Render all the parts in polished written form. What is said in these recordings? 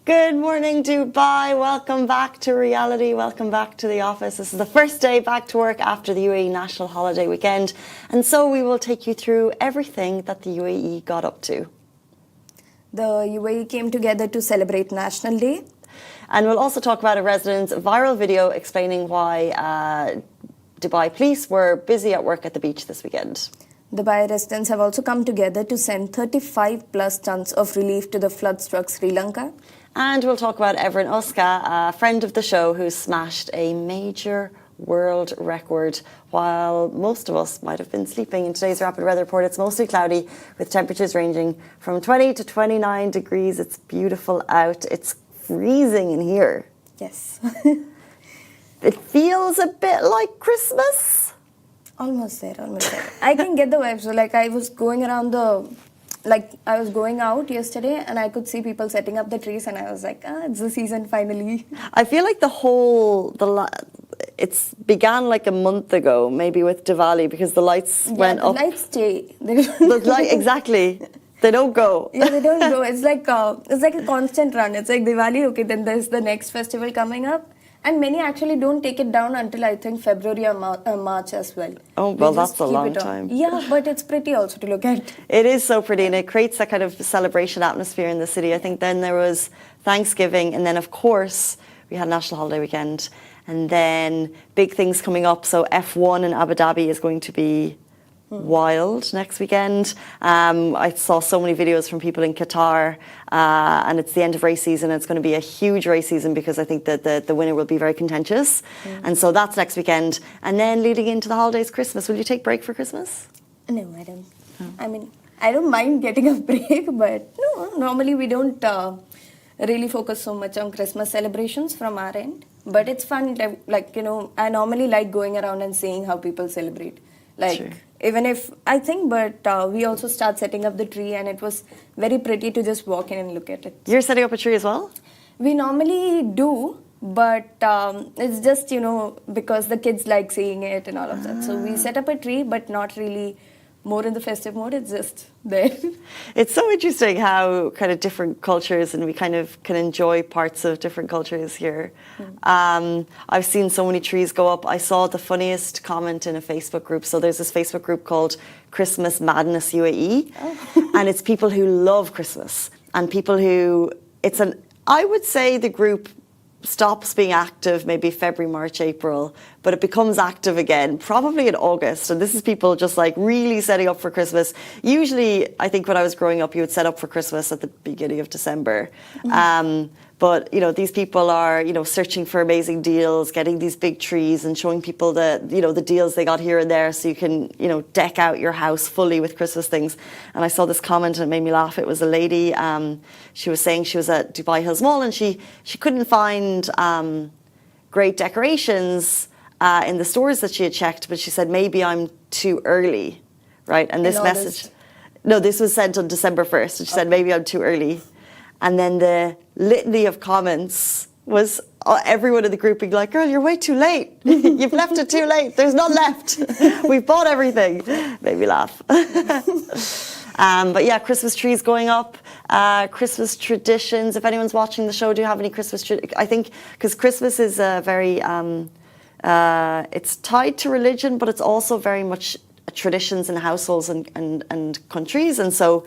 Good morning, Dubai. Welcome back to reality. Welcome back to the office. This is the first day back to work after the UAE national holiday weekend. And so we will take you through everything that the UAE got up to. The UAE came together to celebrate National Day. And we'll also talk about a resident's viral video explaining why Dubai police were busy at work at the beach this weekend. Dubai residents have also come together to send 35 plus tons of relief to the flood-struck Sri Lanka. And we'll talk about Evren Ozka, a friend of the show who smashed a major world record while most of us might have been sleeping. In today's Rapid Weather Report, it's mostly cloudy with temperatures ranging from 20 to 29 degrees. It's beautiful out. It's freezing in here. Yes. It feels a bit like Christmas. Almost there. I can get the vibe. So I was going around I was going out yesterday and I could see people setting up the trees and I was like, it's the season finally. I feel like it's began like a month ago, maybe with Diwali, because the lights went up. The lights stay. Exactly. They don't go. Yeah, they don't go. It's like a constant run. It's like Diwali, okay, then there's the next festival coming up. And many actually don't take it down until I think February or March as well. Oh, well, that's a long time. Yeah, but it's pretty also to look at. It is so pretty and it creates that kind of celebration atmosphere in the city. I think then there was Thanksgiving and then, of course, we had National Holiday Weekend and then big things coming up. So F1 in Abu Dhabi is going to be wild next weekend. I saw so many videos from people in Qatar and it's the end of race season. It's going to be a huge race season because I think that the winner will be very contentious. And so that's next weekend. And then leading into the holidays, Christmas. Will you take break for Christmas? No, I don't. I mean, I don't mind getting a break, but no, normally we don't really focus so much on Christmas celebrations from our end. But it's fun, I normally like going around and seeing how people celebrate. True. Even if, I think, but we also start setting up the tree and it was very pretty to just walk in and look at it. You're setting up a tree as well? We normally do, but it's just, because the kids like seeing it and all of that. So we set up a tree, but not really more in the festive mode. It's just there. It's so interesting how kind of different cultures and we kind of can enjoy parts of different cultures here. I've seen so many trees go up. I saw the funniest comment in a Facebook group. So there's this Facebook group called Christmas Madness UAE. And it's people who love Christmas and people who, I would say the group stops being active maybe February, March, April, but it becomes active again probably in August. And this is people just like really setting up for Christmas. Usually, I think when I was growing up, you would set up for Christmas at the beginning of December. But, these people are, searching for amazing deals, getting these big trees and showing people the deals they got here and there so you can, deck out your house fully with Christmas things. And I saw this comment and it made me laugh. It was a lady, she was saying she was at Dubai Hills Mall and she couldn't find great decorations in the stores that she had checked, but she said, maybe I'm too early, right? And this message, no, this was sent on December 1st. And she said, maybe I'm too early. And then the litany of comments was everyone in the group being like, girl, you're way too late. You've left it too late. There's none left. We've bought everything. Made me laugh. But yeah, Christmas trees going up, Christmas traditions. If anyone's watching the show, do you have any Christmas I think because Christmas is a very, it's tied to religion, but it's also very much traditions in households and countries. And so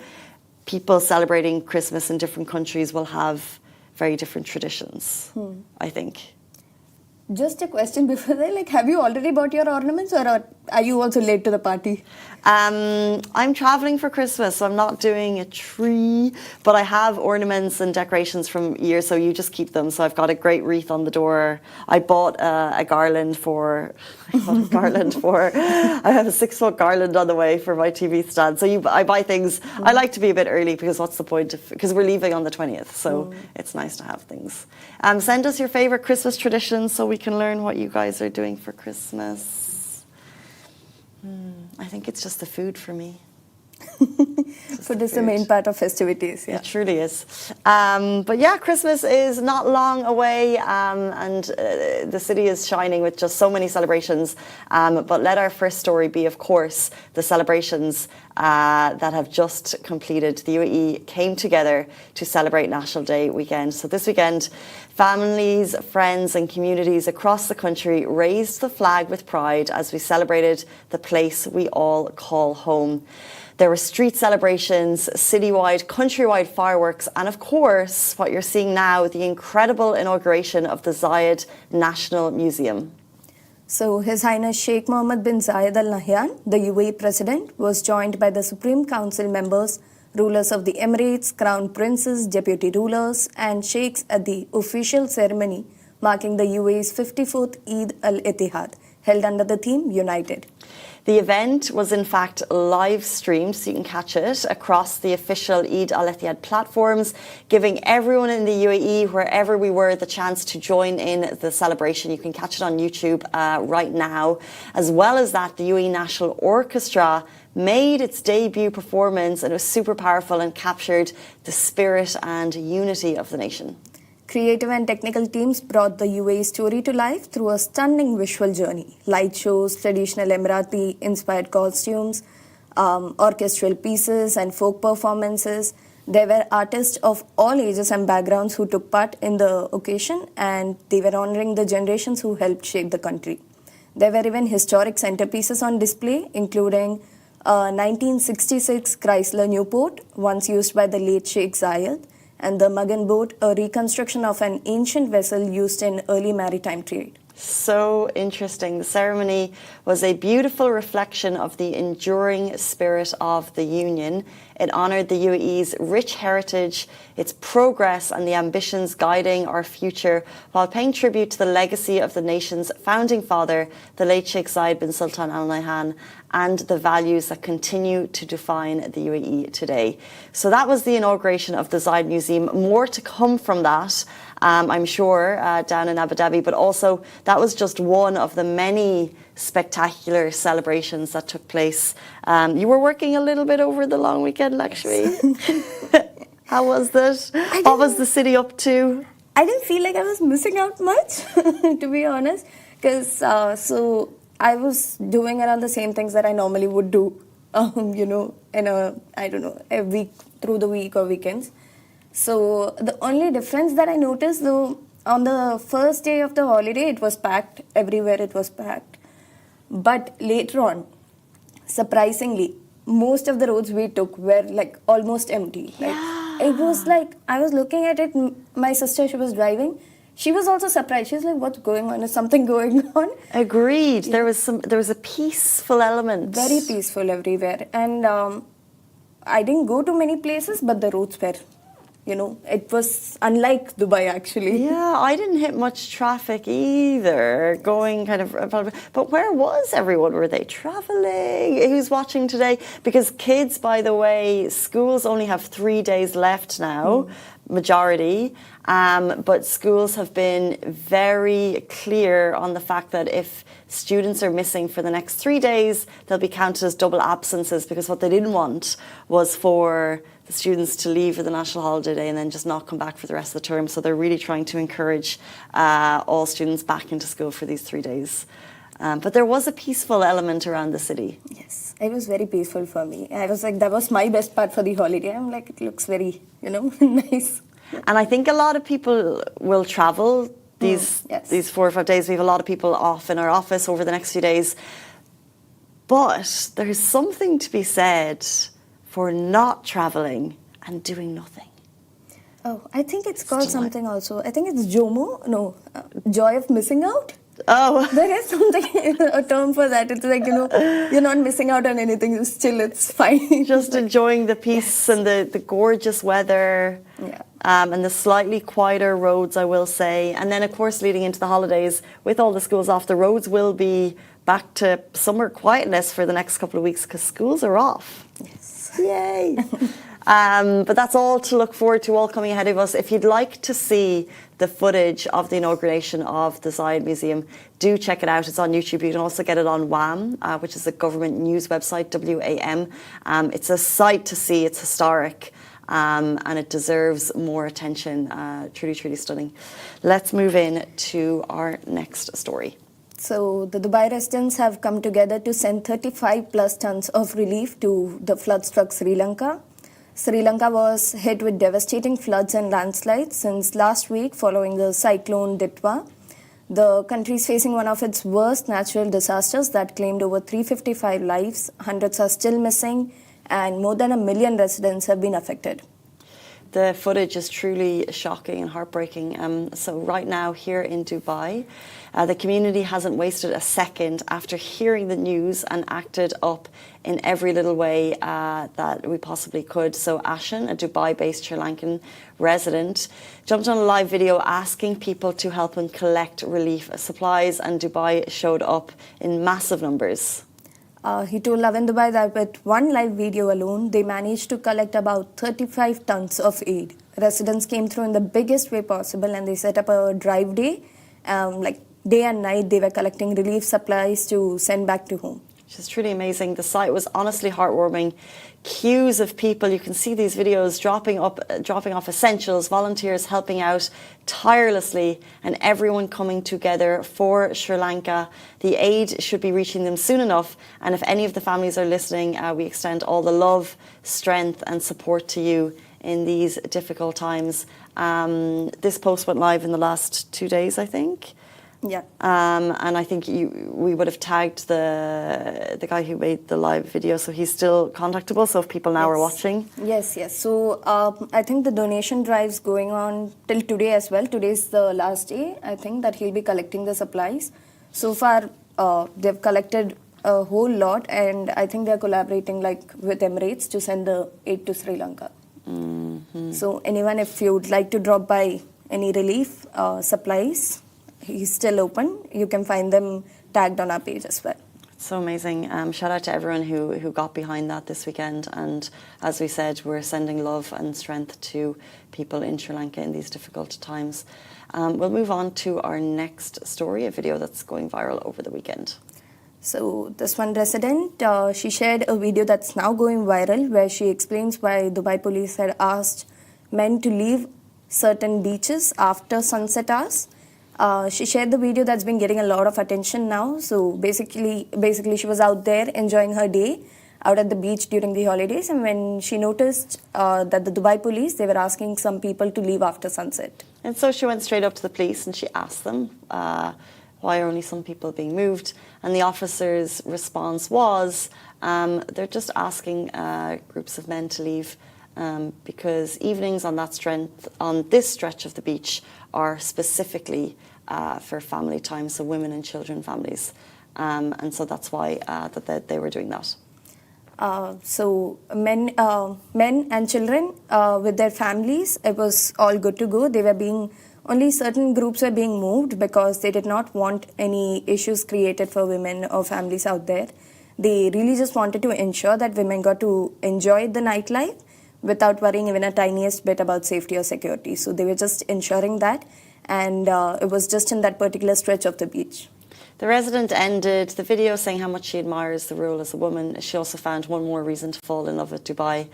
people celebrating Christmas in different countries will have very different traditions, I think. Just a question before that, have you already bought your ornaments or are you also late to the party? I'm traveling for Christmas, so I'm not doing a tree, but I have ornaments and decorations from years, so you just keep them. So I've got a great wreath on the door. I bought a garland for, I have a 6-foot garland on the way for my TV stand. So I buy things. I like to be a bit early because what's the point because we're leaving on the 20th, so it's nice to have things. Send us your favorite Christmas traditions so we can learn what you guys are doing for Christmas. I think it's just the food for me. Food is the main part of festivities. Yeah. It truly is. But yeah, Christmas is not long away, and the city is shining with just so many celebrations. But let our first story be, of course, the celebrations that have just completed. The UAE came together to celebrate National Day weekend. So this weekend, families, friends and communities across the country raised the flag with pride as we celebrated the place we all call home. There were street celebrations, citywide, countrywide fireworks, and of course, what you're seeing now, the incredible inauguration of the Zayed National Museum. So His Highness Sheikh Mohammed bin Zayed Al Nahyan, the UAE President, was joined by the Supreme Council members, rulers of the Emirates, Crown Princes, deputy rulers, and sheikhs at the official ceremony marking the UAE's 54th Eid al-Ittihad, held under the theme United. The event was in fact live streamed, so you can catch it across the official Eid al-Ittihad platforms, giving everyone in the UAE, wherever we were, the chance to join in the celebration. You can catch it on YouTube right now. As well as that, the UAE National Orchestra made its debut performance, and it was super powerful and captured the spirit and unity of the nation. Creative and technical teams brought the UAE story to life through a stunning visual journey. Light shows, traditional Emirati-inspired costumes, orchestral pieces and folk performances. There were artists of all ages and backgrounds who took part in the occasion, and they were honoring the generations who helped shape the country. There were even historic centerpieces on display, including a 1966 Chrysler Newport, once used by the late Sheikh Zayed, and the Magan boat, a reconstruction of an ancient vessel used in early maritime trade. So interesting. The ceremony was a beautiful reflection of the enduring spirit of the Union. It honoured the UAE's rich heritage, its progress and the ambitions guiding our future, while paying tribute to the legacy of the nation's founding father, the late Sheikh Zayed bin Sultan Al Nahyan, and the values that continue to define the UAE today. So that was the inauguration of the Zayed Museum. More to come from that, I'm sure, down in Abu Dhabi, but also that was just one of the many spectacular celebrations that took place. You were working a little bit over the long weekend, Lakshmi. How was that? What was the city up to? I didn't feel like I was missing out much, to be honest, because so I was doing around the same things that I normally would do, in a week, through the week or weekends. So the only difference that I noticed, though, on the first day of the holiday, it was packed. Everywhere it was packed. But later on, surprisingly, most of the roads we took were like almost empty. It was like, I was looking at it, my sister, she was driving. She was also surprised. She was like, what's going on? Is something going on? Agreed. Yeah. There was a peaceful element. Very peaceful everywhere. And I didn't go to many places, but the roads were, it was unlike Dubai, actually. Yeah, I didn't hit much traffic either, going kind of... But where was everyone? Were they traveling? Who's watching today? Because kids, by the way, schools only have 3 days left now, majority. But schools have been very clear on the fact that if students are missing for the next 3 days, they'll be counted as double absences, because what they didn't want was for the students to leave for the national holiday day and then just not come back for the rest of the term. So they're really trying to encourage all students back into school for these 3 days. But there was a peaceful element around the city. Yes, it was very peaceful for me. I was like, that was my best part for the holiday. I'm like, it looks very, nice. And I think a lot of people will travel these 4 or 5 days. We have a lot of people off in our office over the next few days. But there's something to be said for not traveling and doing nothing. Oh, I think it's called something also. I think it's JOMO. No, joy of missing out. Oh. There is something, a term for that. It's like, you're not missing out on anything. You still, it's fine. Just enjoying the peace and the gorgeous weather. Yeah. And the slightly quieter roads, I will say. And then, of course, leading into the holidays, with all the schools off, the roads will be back to summer quietness for the next couple of weeks because schools are off. Yes. Yay! But that's all to look forward to, all coming ahead of us. If you'd like to see the footage of the inauguration of the Zayed Museum, do check it out. It's on YouTube. You can also get it on WAM, which is the government news website, WAM. It's a sight to see. It's historic. And it deserves more attention. Truly, truly stunning. Let's move in to our next story. So the Dubai residents have come together to send 35 plus tons of relief to the flood-struck Sri Lanka. Sri Lanka was hit with devastating floods and landslides since last week following the cyclone Ditwa. The country is facing one of its worst natural disasters that claimed over 355 lives. Hundreds are still missing, and more than 1 million residents have been affected. The footage is truly shocking and heartbreaking. So right now here in Dubai, the community hasn't wasted a second after hearing the news and acted up in every little way that we possibly could. So Ashan, a Dubai-based Sri Lankan resident, jumped on a live video asking people to help him collect relief supplies, and Dubai showed up in massive numbers. He told Lovin Dubai that with one live video alone, they managed to collect about 35 tons of aid. Residents came through in the biggest way possible, and they set up a drive day. Like day and night, they were collecting relief supplies to send back to home. Which is truly amazing. The sight was honestly heartwarming. Queues of people. You can see these videos dropping off essentials, volunteers helping out tirelessly, and everyone coming together for Sri Lanka. The aid should be reaching them soon enough. And if any of the families are listening, we extend all the love, strength and support to you in these difficult times. This post went live in the last 2 days, I think. Yeah. And I think we would have tagged the guy who made the live video, so he's still contactable. So if people now are watching, yes. So I think the donation drive's going on till today as well. Today's the last day, I think, that he'll be collecting the supplies. So far, they've collected a whole lot, and I think they're collaborating with Emirates to send the aid to Sri Lanka. Mm-hmm. So anyone, if you would like to drop by any relief supplies, he's still open. You can find them tagged on our page as well. So amazing. Shout out to everyone who got behind that this weekend. And as we said, we're sending love and strength to people in Sri Lanka in these difficult times. We'll move on to our next story, a video that's going viral over the weekend. So this one resident, she shared a video that's now going viral where she explains why Dubai police had asked men to leave certain beaches after sunset hours. She shared the video that's been getting a lot of attention now. So basically she was out there enjoying her day out at the beach during the holidays, and when she noticed that the Dubai police, they were asking some people to leave after sunset. And so she went straight up to the police and she asked them why are only some people being moved, and the officer's response was they're just asking groups of men to leave because evenings on this stretch of the beach are specifically for family time, so women and children families, and so that's why that they were doing that. So men and children with their families, it was all good to go. Only certain groups were being moved because they did not want any issues created for women or families out there. They really just wanted to ensure that women got to enjoy the nightlife without worrying even a tiniest bit about safety or security. So they were just ensuring that, and it was just in that particular stretch of the beach. The resident ended the video saying how much she admires the role as a woman. She also found one more reason to fall in love with Dubai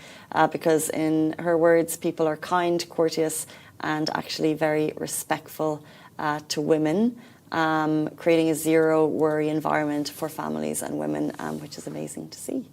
because, in her words, people are kind, courteous and actually very respectful to women, creating a zero-worry environment for families and women, which is amazing to see.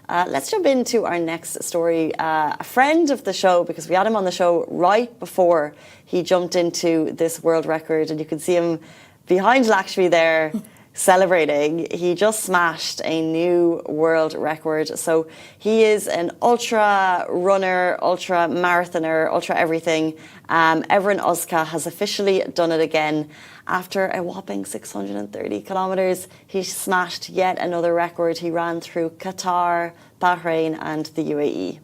Let's jump into our next story. A friend of the show, because we had him on the show right before he jumped into this world record, and you can see him behind Lakshmi there, celebrating. He just smashed a new world record. So he is an ultra runner, ultra marathoner, ultra everything. Evren Ozka has officially done it again. After a whopping 630 kilometers, he smashed yet another record. He ran through Qatar, Bahrain and the UAE.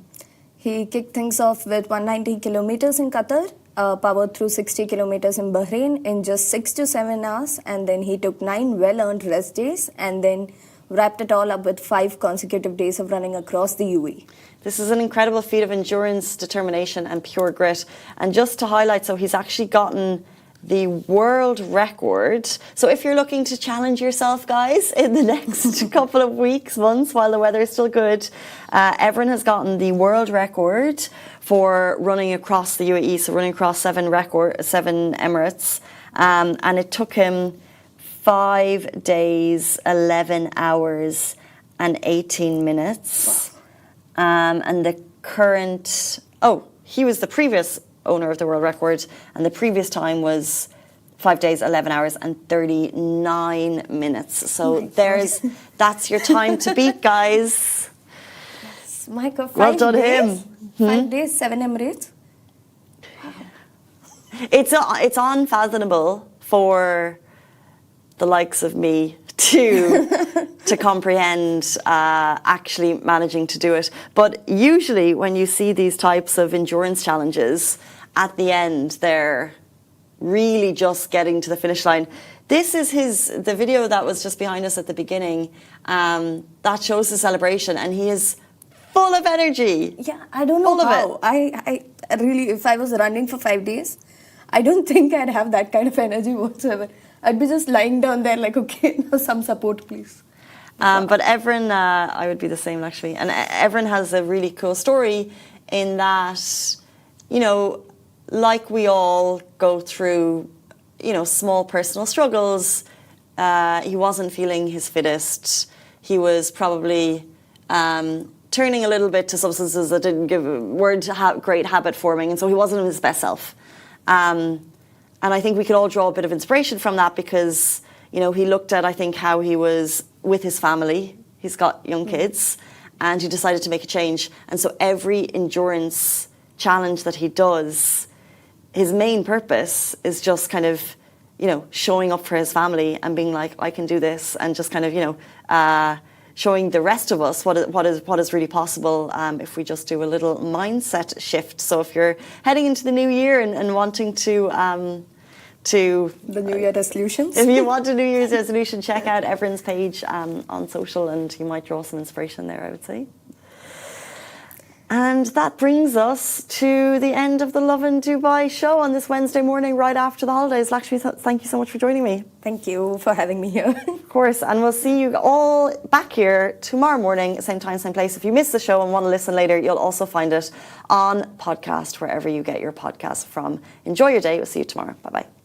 He kicked things off with 190 kilometers in Qatar, powered through 60 kilometers in Bahrain in just 6 to 7 hours, and then he took 9 well-earned rest days and then wrapped it all up with 5 consecutive days of running across the UAE. This is an incredible feat of endurance, determination and pure grit. And just to highlight, so he's actually gotten the world record. So if you're looking to challenge yourself, guys, in the next couple of weeks, months, while the weather is still good, Evren has gotten the world record for running across the UAE, so running across 7 Emirates. And it took him 5 days, 11 hours and 18 minutes. And the current, he was the previous owner of the world record, and the previous time was 5 days, 11 hours and 39 minutes. So that's your time to beat, guys. Yes, Michael, 5 well done days, him. 5 days, 7 Emirates. It's unfathomable for the likes of me to comprehend actually managing to do it. But usually when you see these types of endurance challenges, at the end they're really just getting to the finish line. This is the video that was just behind us at the beginning, that shows the celebration, and he is full of energy. Yeah, I don't know how. I really, if I was running for 5 days, I don't think I'd have that kind of energy whatsoever. I'd be just lying down there like, okay, now some support, please. But Evren, I would be the same actually. And Evren has a really cool story in that, you know, like we all go through, you know, small personal struggles. He wasn't feeling his fittest. He was probably turning a little bit to substances that didn't weren't great habit forming, and so he wasn't his best self. And I think we could all draw a bit of inspiration from that because, you know, he looked at, I think, how he was with his family. He's got young kids, and he decided to make a change. And so every endurance challenge that he does, his main purpose is just kind of, you know, showing up for his family and being like, I can do this, and just kind of, you know, showing the rest of us what is really possible if we just do a little mindset shift. So if you're heading into the new year and wanting to the New Year resolutions. If you want a New Year's resolution, check out Evren's page on social, and you might draw some inspiration there, I would say. And that brings us to the end of the Lovin Dubai show on this Wednesday morning, right after the holidays. Lakshmi, thank you so much for joining me. Thank you for having me here. Of course, and we'll see you all back here tomorrow morning, same time, same place. If you missed the show and want to listen later, you'll also find it on podcast, wherever you get your podcasts from. Enjoy your day. We'll see you tomorrow. Bye-bye.